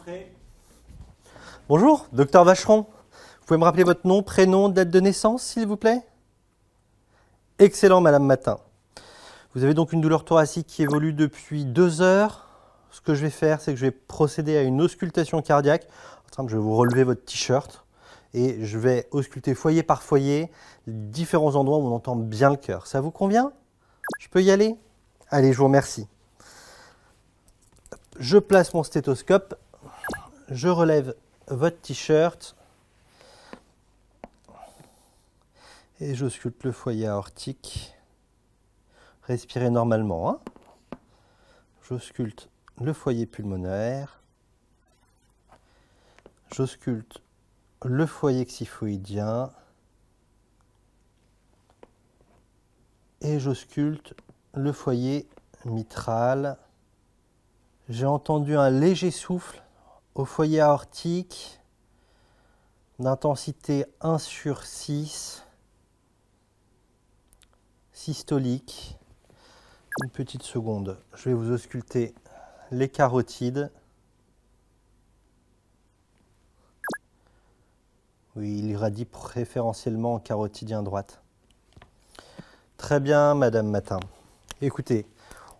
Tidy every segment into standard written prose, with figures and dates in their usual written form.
Entrez. Bonjour, docteur Vacheron. Vous pouvez me rappeler votre nom, prénom, date de naissance, s'il vous plaît? Excellent, Madame Matin. Vous avez donc une douleur thoracique qui évolue depuis 2 heures. Ce que je vais faire, c'est que je vais procéder à une auscultation cardiaque. Je vais vous relever votre t-shirt et je vais ausculter foyer par foyer différents endroits où on entend bien le cœur. Ça vous convient? Je peux y aller? Allez, je vous remercie. Je place mon stéthoscope, je relève votre t-shirt et j'ausculte le foyer aortique. Respirez normalement, hein. J'ausculte le foyer pulmonaire. J'ausculte le foyer xiphoïdien. Et j'ausculte le foyer mitral. J'ai entendu un léger souffle au foyer aortique d'intensité 1/6, systolique. Une petite seconde, je vais vous ausculter les carotides. Oui, il irradie préférentiellement en carotidien droite. Très bien, Madame Matin. Écoutez,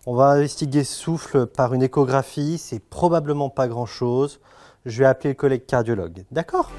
on va investiguer ce souffle par une échographie. C'est probablement pas grand-chose. Je vais appeler le collègue cardiologue. D'accord ?